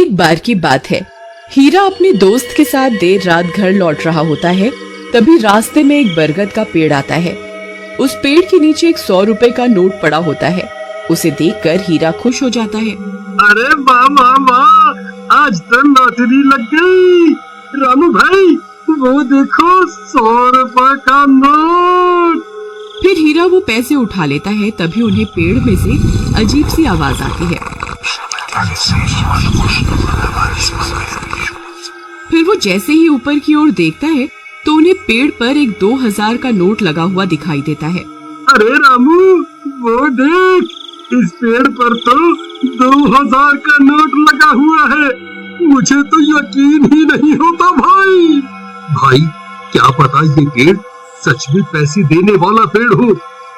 एक बार की बात है, हीरा अपने दोस्त के साथ देर रात घर लौट रहा होता है। तभी रास्ते में एक बरगद का पेड़ आता है। उस पेड़ के नीचे एक 100 रुपए का नोट पड़ा होता है। उसे देखकर हीरा खुश हो जाता है। अरे वाह वाह वाह, आज तो लॉटरी लग गई। रामू भाई वो देखो 100 रुपए का नोट। फिर हीरा वो पैसे उठा लेता है। तभी उन्हें पेड़ में से अजीब सी आवाज आती है। फिर वो जैसे ही ऊपर की ओर देखता है तो उन्हें पेड़ पर एक 2000 का नोट लगा हुआ दिखाई देता है। अरे रामू वो देख, इस पेड़ पर तो 2000 का नोट लगा हुआ है। मुझे तो यकीन ही नहीं होता भाई। भाई क्या पता ये पेड़ सच में पैसे देने वाला पेड़ हो।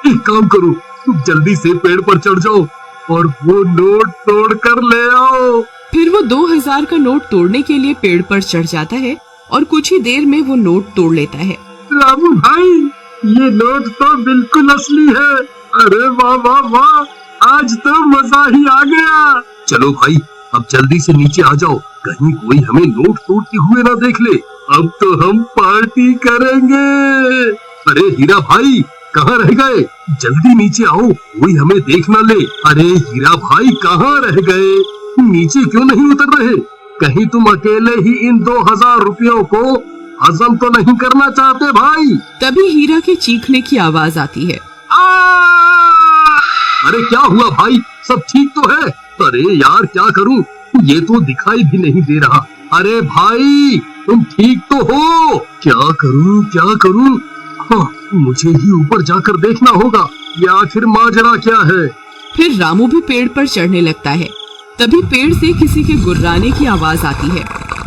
एक काम करो, तुम जल्दी से पेड़ पर चढ़ जाओ और वो नोट तोड़ कर ले आओ। फिर वो 2000 का नोट तोड़ने के लिए पेड़ पर चढ़ जाता है और कुछ ही देर में वो नोट तोड़ लेता है। रामू भाई ये नोट तो बिल्कुल असली है। अरे वाह वाह वाह, आज तो मजा ही आ गया। चलो भाई अब जल्दी से नीचे आ जाओ, कहीं कोई हमें नोट तोड़ते हुए ना देख ले। अब तो हम पार्टी करेंगे। अरे हीरा भाई कहाँ रह गए? जल्दी नीचे आओ, कोई हमें देख ना ले। अरे हीरा भाई कहाँ रह गए? नीचे क्यों नहीं उतर रहे? कहीं तुम अकेले ही इन 2000 रुपयों को हजम तो नहीं करना चाहते भाई? तभी हीरा के चीखने की आवाज आती है। अरे क्या हुआ भाई, सब ठीक तो है? अरे यार क्या करूं, ये तो दिखाई भी नहीं दे रहा। अरे भाई तुम ठीक तो हो? क्या करूं? हाँ, मुझे ही ऊपर जाकर देखना होगा ये आखिर माजरा क्या है। फिर रामू भी पेड़ पर चढ़ने लगता है। तभी पेड़ से किसी के गुर्राने की आवाज आती है।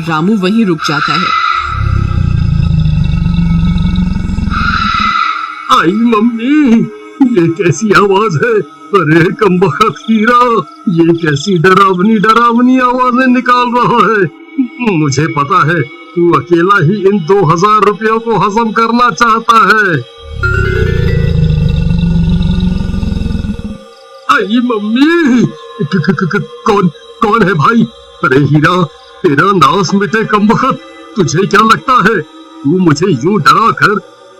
रामू वहीं रुक जाता है। आई मम्मी, ये कैसी आवाज है? अरे कमबख्त हीरा, ये कैसी डरावनी आवाजें निकाल रहा है। मुझे पता है तू अकेला ही इन 2000 रुपयों को हजम करना चाहता है। आई मम्मी, कौन है भाई? अरे हीरा तेरा नाश मिटे कमबख्त, तुझे क्या लगता है तू मुझे यूं डरा कर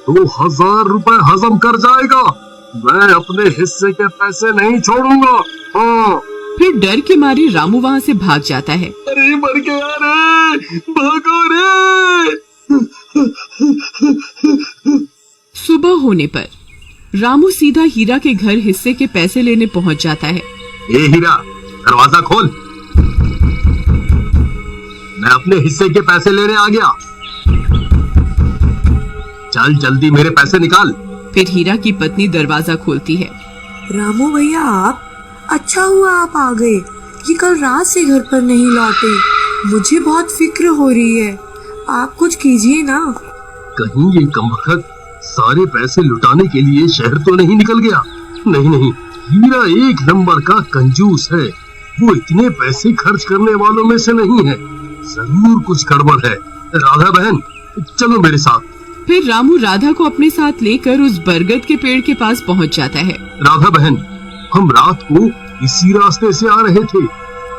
2000 रुपए हजम कर जाएगा? मैं अपने हिस्से के पैसे नहीं छोड़ूंगा। हाँ। फिर डर के मारे रामू वहाँ से भाग जाता है। अरे मर गया रे, भागो रे। सुबह होने पर रामू सीधा हीरा के घर हिस्से के पैसे लेने पहुँच जाता है। ए हीरा दरवाजा खोल, मैं अपने हिस्से के पैसे लेने आ गया। चल जल्दी मेरे पैसे निकाल। फिर हीरा की पत्नी दरवाजा खोलती है। रामू भैया आप, अच्छा हुआ आप आ गए। ये कल रात से घर पर नहीं लौटे, मुझे बहुत फिक्र हो रही है। आप कुछ कीजिए ना। कहीं ये कमबख्त सारे पैसे लुटाने के लिए शहर तो नहीं निकल गया? नहीं, हीरा एक नंबर का कंजूस है। वो इतने पैसे खर्च करने वालों में से नहीं है। जरूर कुछ गड़बड़ है। राधा बहन चलो मेरे साथ। फिर रामू राधा को अपने साथ लेकर उस बरगद के पेड़ के पास पहुंच जाता है। राधा बहन, हम रात को इसी रास्ते से आ रहे थे,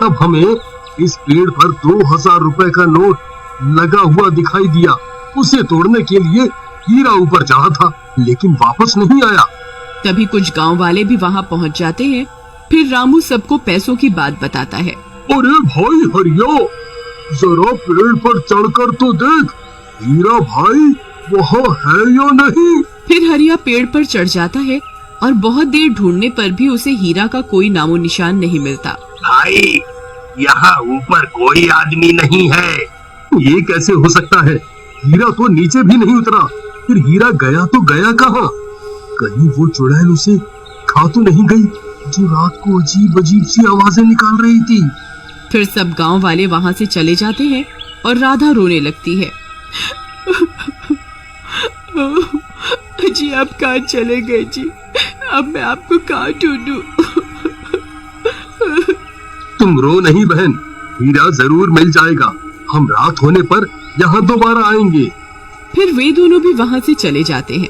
तब हमें इस पेड़ पर 2000 रुपए का नोट लगा हुआ दिखाई दिया। उसे तोड़ने के लिए हीरा ऊपर चढ़ा था, लेकिन वापस नहीं आया। तभी कुछ गांव वाले भी वहां पहुंच जाते हैं। फिर रामू सबको पैसों की बात बताता है। अरे भाई हरिया, जरा पेड़ पर चढ़कर तो देख, हीरा भाई वहाँ है या नहीं? फिर हरिया पेड़ पर चढ़ जाता है और बहुत देर ढूंढने पर भी उसे हीरा का कोई नामो निशान नहीं मिलता। भाई यहाँ ऊपर कोई आदमी नहीं है। ये कैसे हो सकता है? हीरा तो नीचे भी नहीं उतरा। फिर हीरा गया तो गया कहाँ? कहीं वो चुड़ैल उसे खा तो नहीं गई जो रात को अजीब सी आवाजें निकाल रही थी? फिर सब गांव वाले वहां से चले जाते हैं और राधा रोने लगती है। जी आप कहाँ चले गए जी? अब मैं आपको कहाँ ढूंढूं? तुम रो नहीं बहन, हीरा जरूर मिल जाएगा। हम रात होने पर यहाँ दोबारा आएंगे। फिर वे दोनों भी वहाँ से चले जाते हैं।